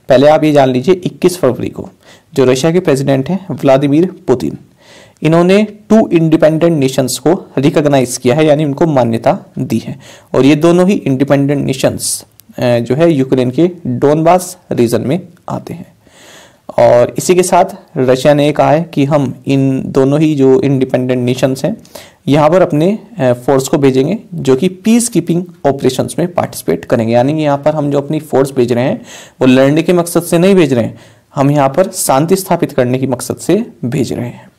पहले आप ये जान लीजिए 21 फरवरी को जो रशिया के प्रेसिडेंट हैं व्लादिमीर पुतिन, इन्होंने 2 इंडिपेंडेंट नेशंस को रिकॉग्नाइज किया है, यानी उनको मान्यता दी है। और ये दोनों ही इंडिपेंडेंट नेशंस जो है यूक्रेन के डोनबास रीजन में आते हैं। और इसी के साथ रशिया ने कहा है कि हम इन दोनों ही जो इंडिपेंडेंट नेशंस हैं यहाँ पर अपने फोर्स को भेजेंगे जो कि पीस कीपिंग ऑपरेशंस में पार्टिसिपेट करेंगे। यानी यहाँ पर हम जो अपनी फोर्स भेज रहे हैं वो लड़ने के मकसद से नहीं भेज रहे हैं, हम यहाँ पर शांति स्थापित करने की मकसद से भेज रहे हैं।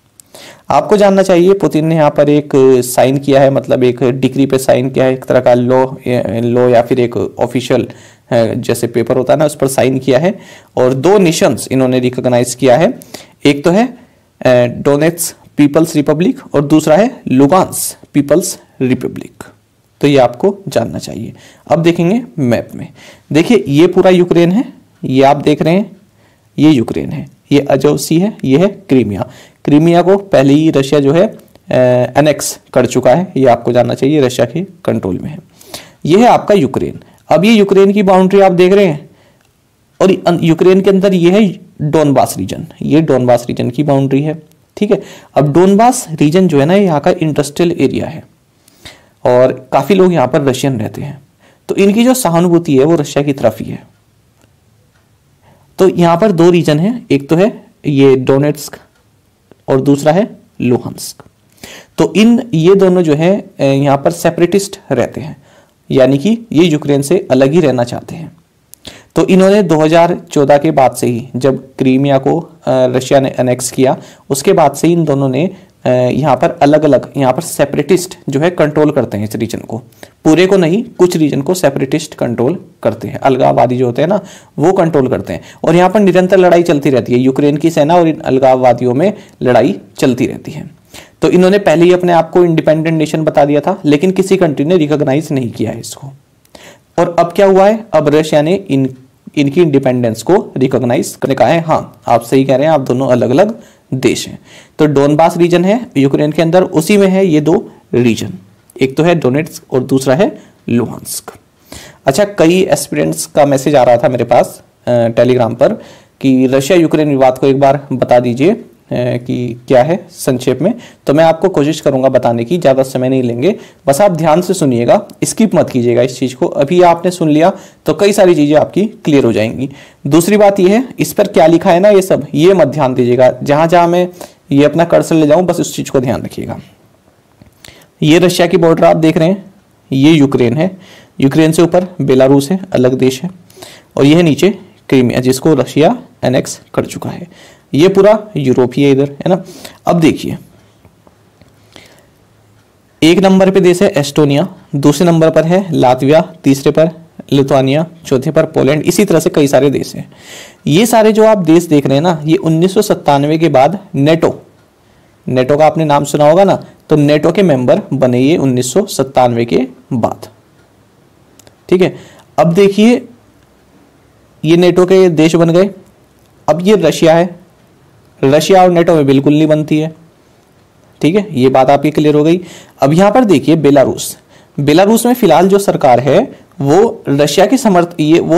आपको जानना चाहिए पुतिन ने यहाँ पर एक साइन किया है, मतलब एक डिक्री पे साइन किया है, एक तरह का लॉ या फिर एक ऑफिशियल जैसे पेपर होता है ना, उस पर साइन किया है। और 2 नेशंस इन्होंने रिकॉग्नाइज किया है, एक तो है डोनेट्स्क पीपल्स रिपब्लिक और दूसरा है लुगांस्क पीपल्स रिपब्लिक। तो ये आपको जानना चाहिए। अब देखेंगे मैप में, देखिए ये पूरा यूक्रेन है, ये आप देख रहे हैं ये यूक्रेन है, ये अजोव सी है, ये है क्रीमिया। क्रीमिया को पहले ही रशिया जो है एनेक्स कर चुका है, ये आपको जानना चाहिए, रशिया के कंट्रोल में है। ये है आपका यूक्रेन। अब ये यूक्रेन की बाउंड्री आप देख रहे हैं और यूक्रेन के अंदर ये है डोनबास रीजन, ये डोनबास रीजन की बाउंड्री है। ठीक है, अब डोनबास रीजन जो है ना यहाँ का इंडस्ट्रियल एरिया है और काफी लोग यहाँ पर रशियन रहते हैं, तो इनकी जो सहानुभूति है वो रशिया की तरफ ही है। तो यहाँ पर 2 रीजन है, एक तो है ये डोनेट्स्क और दूसरा है लुहांस्क। तो ये दोनों जो है यहाँ पर सेपरेटिस्ट रहते हैं, यानी कि ये यूक्रेन से अलग ही रहना चाहते हैं। तो इन्होंने 2014 के बाद से ही, जब क्रीमिया को रशिया ने एनेक्स किया, उसके बाद से ही इन दोनों ने यहाँ पर अलग अलग, यहाँ पर सेपरेटिस्ट जो है कंट्रोल करते हैं इस रीजन को, पूरे को नहीं, कुछ रीजन को सेपरेटिस्ट कंट्रोल करते हैं, अलगाववादी जो होते हैं ना वो कंट्रोल करते हैं। और यहाँ पर निरंतर लड़ाई चलती रहती है, यूक्रेन की सेना और इन अलगाववादियों में लड़ाई चलती रहती है। तो इन्होंने पहले ही अपने आप को इंडिपेंडेंट नेशन बता दिया था, लेकिन किसी कंट्री ने रिकॉग्नाइज नहीं किया है इसको। और अब क्या हुआ है, अब रशिया ने इनकी इंडिपेंडेंस को रिकॉग्नाइज करने कहा है। हाँ, आप सही कह रहे हैं, आप दोनों अलग अलग देश हैं। तो डोनबास रीजन है यूक्रेन के अंदर, उसी में है ये 2 रीजन, एक तो है डोनेट्स्क और दूसरा है लुहांस्क। अच्छा, कई एस्पिरेंट्स का मैसेज आ रहा था मेरे पास टेलीग्राम पर कि रशिया यूक्रेन विवाद को एक बार बता दीजिए कि क्या है संक्षेप में। तो मैं आपको कोशिश करूंगा बताने की, ज़्यादा समय नहीं लेंगे, बस आप ध्यान से सुनिएगा, स्किप मत कीजिएगा इस चीज़ को। अभी आपने सुन लिया तो कई सारी चीज़ें आपकी क्लियर हो जाएंगी। दूसरी बात यह है, इस पर क्या लिखा है ना, ये सब ये मत ध्यान दीजिएगा, जहां जहां मैं ये अपना कर्सर ले जाऊं बस उस चीज़ को ध्यान रखिएगा। ये रशिया की बॉर्डर आप देख रहे हैं, ये यूक्रेन है, यूक्रेन से ऊपर बेलारूस है, अलग देश है, और यह नीचे क्रीमिया जिसको रशिया एनेक्स कर चुका है। ये पूरा यूरोप ही है इधर, है ना। अब देखिए, 1 नंबर पे देश है एस्टोनिया, दूसरे नंबर पर है लातविया, तीसरे पर लिथुआनिया, चौथे पर पोलैंड, इसी तरह से कई सारे देश हैं। ये सारे जो आप देश देख रहे हैं ना, ये 1997 के बाद नेटो का आपने नाम सुना होगा ना, तो नेटो के मेंबर बने ये 1997 के बाद। ठीक है, अब देखिए ये नेटो के देश बन गए। अब ये रशिया है, रशिया और नेटो में बिल्कुल नहीं बनती है। ठीक है, ये बात आपकी क्लियर हो गई। अब यहां पर देखिए बेलारूस में फिलहाल जो सरकार है वो रशिया के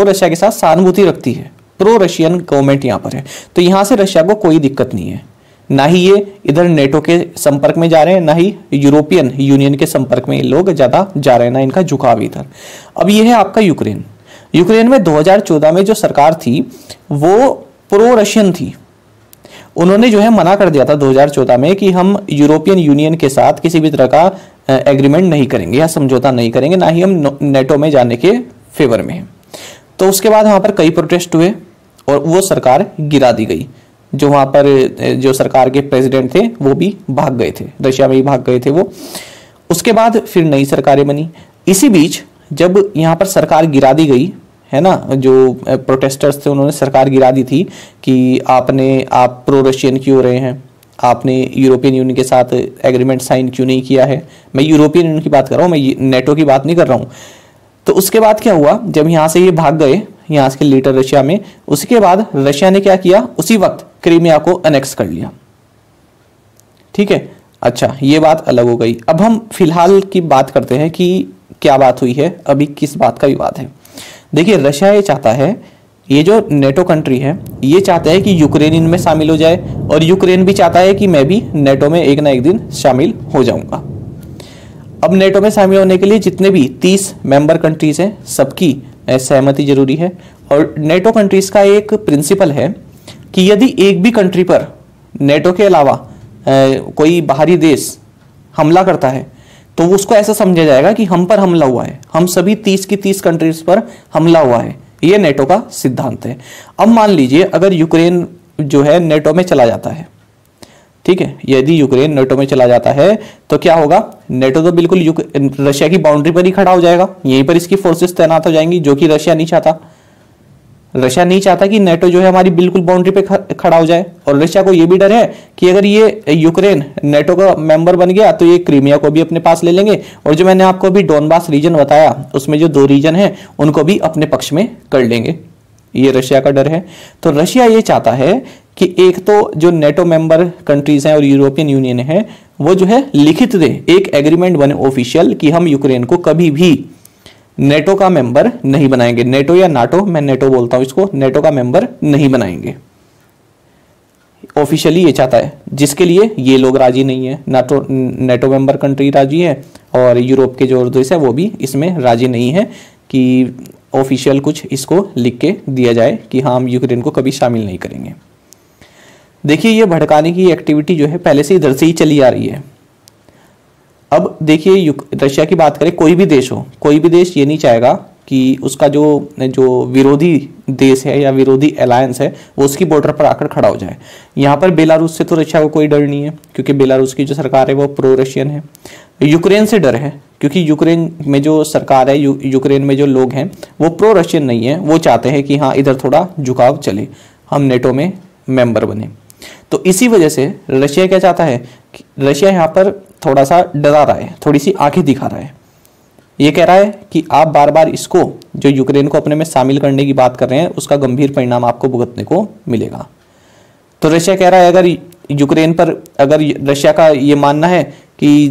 रशिया के साथ सहानुभूति रखती है, प्रो रशियन गवर्नमेंट यहां पर है। तो यहां से रशिया को कोई दिक्कत नहीं है, ना ही ये इधर नेटो के संपर्क में जा रहे हैं, ना ही यूरोपियन यूनियन के संपर्क में लोग ज्यादा जा रहे हैं, ना इनका झुकाव इधर। अब ये है आपका यूक्रेन में 2014 में जो सरकार थी वो प्रो रशियन थी। उन्होंने जो है मना कर दिया था 2014 में कि हम यूरोपियन यूनियन के साथ किसी भी तरह का एग्रीमेंट नहीं करेंगे या समझौता नहीं करेंगे, ना ही हम नेटो में जाने के फेवर में हैं। तो उसके बाद वहां पर कई प्रोटेस्ट हुए और वो सरकार गिरा दी गई। जो वहां पर जो सरकार के प्रेसिडेंट थे वो भी भाग गए थे, रशिया में ही भाग गए थे वो। उसके बाद फिर नई सरकारें बनी। इसी बीच जब यहाँ पर सरकार गिरा दी गई है ना, जो प्रोटेस्टर्स थे उन्होंने सरकार गिरा दी थी कि आप प्रो रशियन क्यों रहे हैं, आपने यूरोपियन यूनियन के साथ एग्रीमेंट साइन क्यों नहीं किया है। मैं यूरोपियन यूनियन की बात कर रहा हूँ, मैं नेटो की बात नहीं कर रहा हूँ। तो उसके बाद क्या हुआ, जब यहाँ से ये भाग गए, यहाँ के लीडर रशिया में, उसके बाद रशिया ने क्या किया, उसी वक्त क्रीमिया को अनेक्स कर लिया। ठीक है, अच्छा ये बात अलग हो गई। अब हम फिलहाल की बात करते हैं कि क्या बात हुई है, अभी किस बात का विवाद है। देखिए रशिया ये चाहता है ये जो नेटो कंट्री है ये चाहता है कि यूक्रेन इनमें शामिल हो जाए, और यूक्रेन भी चाहता है कि मैं भी नेटो में एक ना एक दिन शामिल हो जाऊंगा। अब नेटो में शामिल होने के लिए जितने भी 30 मेंबर कंट्रीज हैं सबकी सहमति जरूरी है। और नेटो कंट्रीज का एक प्रिंसिपल है कि यदि एक भी कंट्री पर नेटो के अलावा कोई बाहरी देश हमला करता है तो उसको ऐसा समझा जाएगा कि हम पर हमला हुआ है, हम सभी 30 की 30 कंट्रीज पर हमला हुआ है। ये नेटो का सिद्धांत है। अब मान लीजिए अगर यूक्रेन जो है नेटो में चला जाता है, ठीक है, यदि यूक्रेन नेटो में चला जाता है तो क्या होगा, नेटो तो बिल्कुल रशिया की बाउंड्री पर ही खड़ा हो जाएगा, यहीं पर इसकी फोर्सेस तैनात हो जाएंगी, जो कि रशिया नहीं चाहता। रशिया नहीं चाहता कि नेटो जो है हमारी बिल्कुल बाउंड्री पे खड़ा हो जाए, और रशिया को यह भी डर है कि अगर ये यूक्रेन नेटो का मेंबर बन गया तो ये क्रीमिया को भी अपने पास ले लेंगे, और जो मैंने आपको अभी डोनबास रीजन बताया उसमें जो 2 रीजन है उनको भी अपने पक्ष में कर लेंगे। ये रशिया का डर है। तो रशिया ये चाहता है कि एक तो जो नेटो मेंबर कंट्रीज हैं और यूरोपियन यूनियन है वो जो है लिखित दे, एक एग्रीमेंट बने ऑफिशियल कि हम यूक्रेन को कभी भी नेटो का मेंबर नहीं बनाएंगे। नेटो या नाटो, मैं नेटो बोलता हूं इसको, नेटो का मेंबर नहीं बनाएंगे। ऑफिशियली ये चाहता है, जिसके लिए ये लोग राजी नहीं है। नेटो मेंबर कंट्री राजी है और यूरोप के जो देश है वो भी इसमें राजी नहीं है कि ऑफिशियल कुछ इसको लिख के दिया जाए कि हाँ हम यूक्रेन को कभी शामिल नहीं करेंगे। देखिए ये भड़काने की एक्टिविटी जो है पहले से इधर से ही चली आ रही है। अब देखिए रशिया की बात करें, कोई भी देश हो, कोई भी देश ये नहीं चाहेगा कि उसका जो विरोधी देश है या विरोधी अलायंस है वो उसकी बॉर्डर पर आकर खड़ा हो जाए। यहाँ पर बेलारूस से तो रशिया को कोई डर नहीं है क्योंकि बेलारूस की जो सरकार है वो प्रो रशियन है। यूक्रेन से डर है क्योंकि यूक्रेन में जो सरकार है, यूक्रेन में जो लोग हैं वो प्रो रशियन नहीं है, वो चाहते हैं कि हाँ इधर थोड़ा झुकाव चले, हम नेटो में मेंबर बने। तो इसी वजह से रशिया क्या चाहता है कि रशिया यहाँ पर थोड़ा सा डरा रहा है, थोड़ी सी आंखें दिखा रहा है। ये कह रहा है कि आप बार बार इसको, जो यूक्रेन को अपने में शामिल करने की बात कर रहे हैं, उसका गंभीर परिणाम आपको भुगतने को मिलेगा। तो रशिया कह रहा है अगर यूक्रेन पर, अगर रशिया का ये मानना है कि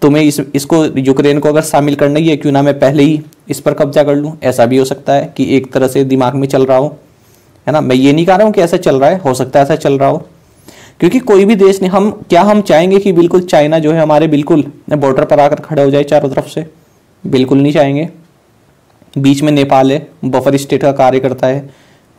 तुम्हें इसको यूक्रेन को अगर शामिल करना ही है, क्यों ना मैं पहले ही इस पर कब्जा कर लूँ। ऐसा भी हो सकता है कि एक तरह से दिमाग में चल रहा हो, है ना। मैं ये नहीं कह रहा हूँ कि ऐसा चल रहा है, हो सकता है ऐसा चल रहा हो, क्योंकि कोई भी देश ने, हम चाहेंगे कि बिल्कुल चाइना जो है हमारे बिल्कुल बॉर्डर पर आकर खड़ा हो जाए चारों तरफ से, बिल्कुल नहीं चाहेंगे। बीच में नेपाल है, बफर स्टेट का कार्य करता है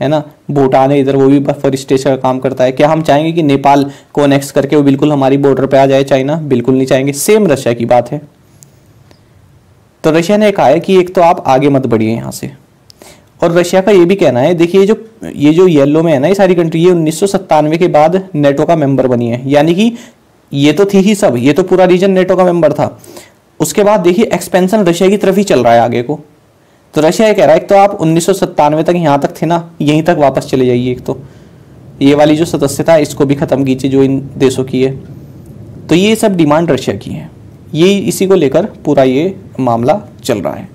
ना। भूटान है इधर, वो भी बफर स्टेट का काम करता है। क्या हम चाहेंगे कि नेपाल को नेक्स्ट करके वो बिल्कुल हमारी बॉर्डर पे आ जाए चाइना? बिल्कुल नहीं चाहेंगे। सेम रशिया की बात है। तो रशिया ने कहा है कि एक तो आप आगे मत बढ़िए यहाँ से, और रशिया का ये भी कहना है, देखिए ये जो येलो में है ना ये सारी कंट्री, ये 1997 के बाद नेटो का मेंबर बनी है, यानी कि ये तो थी ही सब, ये तो पूरा रीजन नेटो का मेंबर था। उसके बाद देखिए एक्सपेंशन रशिया की तरफ ही चल रहा है आगे को। तो रशिया ये कह रहा है एक तो आप 1997 तक यहाँ तक थे ना, यहीं तक वापस चले जाइए। एक तो ये वाली जो सदस्यता है इसको भी खत्म कीजिए जो इन देशों की है। तो ये सब डिमांड रशिया की है, ये इसी को लेकर पूरा ये मामला चल रहा है।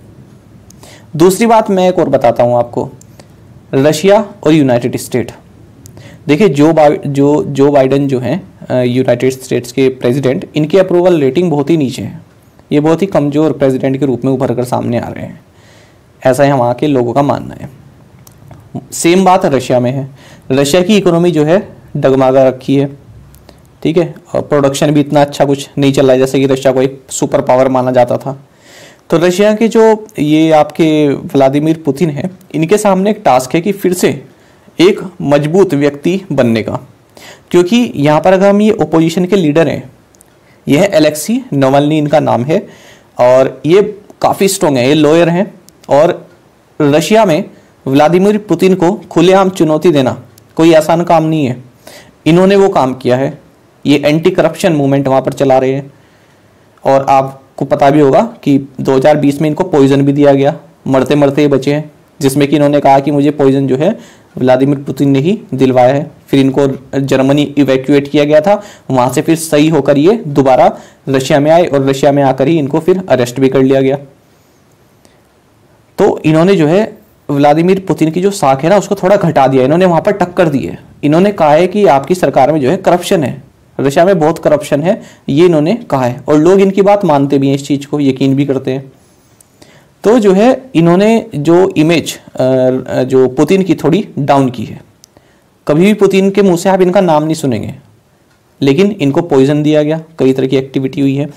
दूसरी बात मैं एक और बताता हूँ आपको, रशिया और यूनाइटेड स्टेट। देखिए जो बाइडेन जो हैं यूनाइटेड स्टेट्स के प्रेसिडेंट, इनकी अप्रूवल रेटिंग बहुत ही नीचे है। ये बहुत ही कमज़ोर प्रेसिडेंट के रूप में उभर कर सामने आ रहे हैं, ऐसा ही वहाँ के लोगों का मानना है। सेम बात रशिया में है। रशिया की इकोनॉमी जो है डगमगा रखी है, ठीक है, और प्रोडक्शन भी इतना अच्छा कुछ नहीं चल रहा है जैसे कि रशिया को एक सुपर पावर माना जाता था। तो रशिया के जो ये आपके व्लादिमीर पुतिन है, इनके सामने एक टास्क है कि फिर से एक मजबूत व्यक्ति बनने का, क्योंकि यहाँ पर अगर हम ये ओपोजिशन के लीडर हैं, यह है एलेक्सी नावल्नी इनका नाम है, और ये काफ़ी स्ट्रॉन्ग है, ये लॉयर हैं। और रशिया में व्लादिमीर पुतिन को खुलेआम चुनौती देना कोई आसान काम नहीं है। इन्होंने वो काम किया है, ये एंटी करप्शन मूवमेंट वहाँ पर चला रहे हैं। और आपको पता भी होगा कि 2020 में इनको पॉइजन भी दिया गया, मरते मरते ये बचे हैं, जिसमें कि इन्होंने कहा कि मुझे पॉइजन जो है व्लादिमीर पुतिन ने ही दिलवाया है। फिर इनको जर्मनी इवैक्यूएट किया गया था, वहाँ से फिर सही होकर ये दोबारा रशिया में आए, और रशिया में आकर ही इनको फिर अरेस्ट भी कर लिया गया। तो इन्होंने जो है व्लादिमीर पुतिन की जो साख है ना उसको थोड़ा घटा दिया, इन्होंने वहाँ पर टक्कर दी है। इन्होंने कहा है कि आपकी सरकार में जो है करप्शन है, रशिया में बहुत करप्शन है, ये इन्होंने कहा है, और लोग इनकी बात मानते भी हैं, इस चीज़ को यकीन भी करते हैं। तो जो है इन्होंने जो इमेज जो पुतिन की थोड़ी डाउन की है। कभी भी पुतिन के मुंह से आप इनका नाम नहीं सुनेंगे, लेकिन इनको पॉइजन दिया गया, कई तरह की एक्टिविटी हुई है,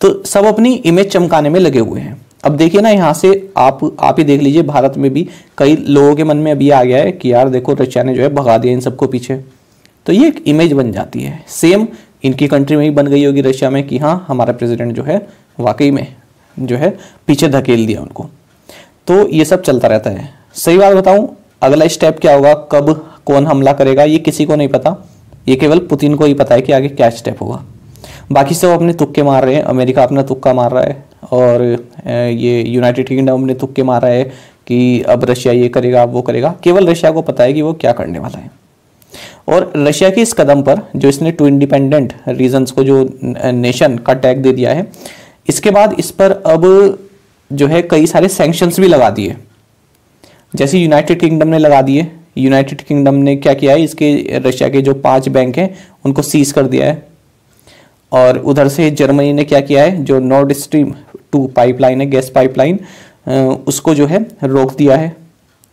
तो सब अपनी इमेज चमकाने में लगे हुए हैं। अब देखिए ना, यहाँ से आप ही देख लीजिए, भारत में भी कई लोगों के मन में अभी आ गया है कि यार देखो रशिया ने जो है भगा दिया इन सबको पीछे, तो ये एक इमेज बन जाती है। सेम इनकी कंट्री में ही बन गई होगी रशिया में कि हाँ हमारा प्रेसिडेंट जो है वाकई में जो है पीछे धकेल दिया उनको। तो ये सब चलता रहता है। सही बात बताऊं, अगला स्टेप क्या होगा, कब कौन हमला करेगा, ये किसी को नहीं पता, ये केवल पुतिन को ही पता है कि आगे क्या स्टेप होगा। बाकी सब अपने तुक्के मार रहे हैं, अमेरिका अपना तुक्का मार रहा है, और ये यूनाइटेड किंगडम अपने तुक्के मार रहा है कि अब रशिया ये करेगा अब वो करेगा। केवल रशिया को पता है कि वो क्या करने वाला है। और रशिया के इस कदम पर जो इसने 2 इंडिपेंडेंट रीजन्स को जो नेशन का टैग दे दिया है, इसके बाद इस पर अब जो है कई सारे सैंक्शंस भी लगा दिए, जैसे यूनाइटेड किंगडम ने लगा दिए। यूनाइटेड किंगडम ने क्या किया है, इसके रशिया के जो 5 बैंक हैं उनको सीज कर दिया है। और उधर से जर्मनी ने क्या किया है, जो नॉर्ड स्ट्रीम 2 पाइपलाइन है, गैस पाइपलाइन, उसको जो है रोक दिया है,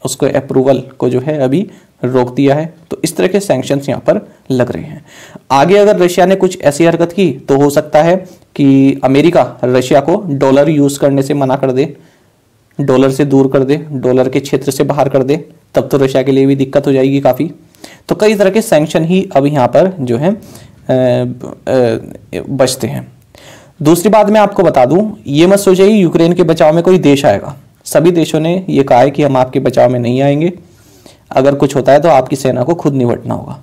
उसको अप्रूवल को जो है अभी रोक दिया है। तो इस तरह के सैंक्शंस यहाँ पर लग रहे हैं। आगे अगर रशिया ने कुछ ऐसी हरकत की तो हो सकता है कि अमेरिका रशिया को डॉलर यूज करने से मना कर दे, डॉलर से दूर कर दे, डॉलर के क्षेत्र से बाहर कर दे, तब तो रशिया के लिए भी दिक्कत हो जाएगी काफ़ी। तो कई तरह के सैंक्शन ही अब यहाँ पर जो है बचते हैं। दूसरी बात मैं आपको बता दूं, ये मत सोचिए यूक्रेन के बचाव में कोई देश आएगा। सभी देशों ने ये कहा है कि हम आपके बचाव में नहीं आएंगे, अगर कुछ होता है तो आपकी सेना को खुद निपटना होगा।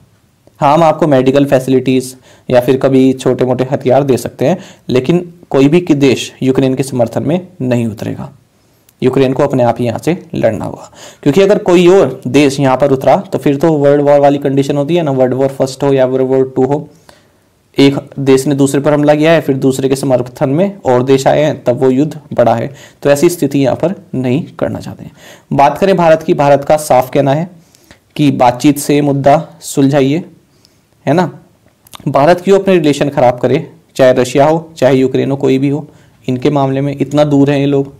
हाँ, हम आपको मेडिकल फैसिलिटीज़ या फिर कभी छोटे मोटे हथियार दे सकते हैं, लेकिन कोई भी देश यूक्रेन के समर्थन में नहीं उतरेगा। यूक्रेन को अपने आप ही यहाँ से लड़ना होगा, क्योंकि अगर कोई और देश यहाँ पर उतरा तो फिर तो वर्ल्ड वॉर वाली कंडीशन होती है ना, वर्ल्ड वॉर फर्स्ट हो या वर्ल्ड वॉर 2 हो, एक देश ने दूसरे पर हमला किया है, फिर दूसरे के समर्थन में और देश आए हैं, तब वो युद्ध बड़ा है। तो ऐसी स्थिति यहाँ पर नहीं करना चाहते हैं। बात करें भारत की, भारत का साफ कहना है कि बातचीत से मुद्दा सुलझाइए, है ना। भारत क्यों अपने रिलेशन खराब करे, चाहे रशिया हो चाहे यूक्रेन हो, कोई भी हो, इनके मामले में इतना दूर है ये लोग,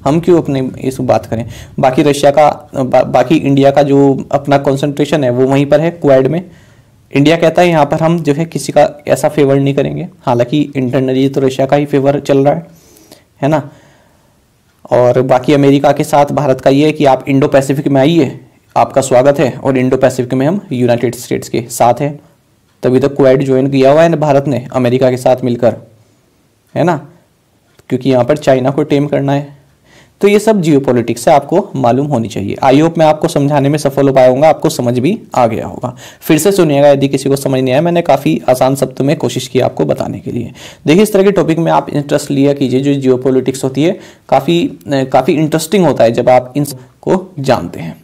हम क्यों अपने इस बात करें। बाकी रशिया का बाकी इंडिया का जो अपना कंसंट्रेशन है वो वहीं पर है, क्वाड में। इंडिया कहता है यहाँ पर हम जो है किसी का ऐसा फेवर नहीं करेंगे, हालांकि इंटरनली तो रशिया का ही फेवर चल रहा है ना। और बाकी अमेरिका के साथ भारत का ये है कि आप इंडो पैसिफिक में आइए, आपका स्वागत है, और इंडो पैसिफिक में हम यूनाइटेड स्टेट्स के साथ हैं। तभी तो क्वाड ज्वाइन किया हुआ है भारत ने अमेरिका के साथ मिलकर, है ना, क्योंकि यहाँ पर चाइना को टेम करना है। तो ये सब जियोपॉलिटिक्स है, आपको मालूम होनी चाहिए। आई होप मैं आपको समझाने में सफल हो पाया हूँ, आपको समझ भी आ गया होगा। फिर से सुनिएगा यदि किसी को समझ नहीं आया, मैंने काफ़ी आसान शब्दों में कोशिश की आपको बताने के लिए। देखिए, इस तरह के टॉपिक में आप इंटरेस्ट लिया कीजिए। जो जियोपॉलिटिक्स होती है काफ़ी इंटरेस्टिंग होता है जब आप इन को जानते हैं।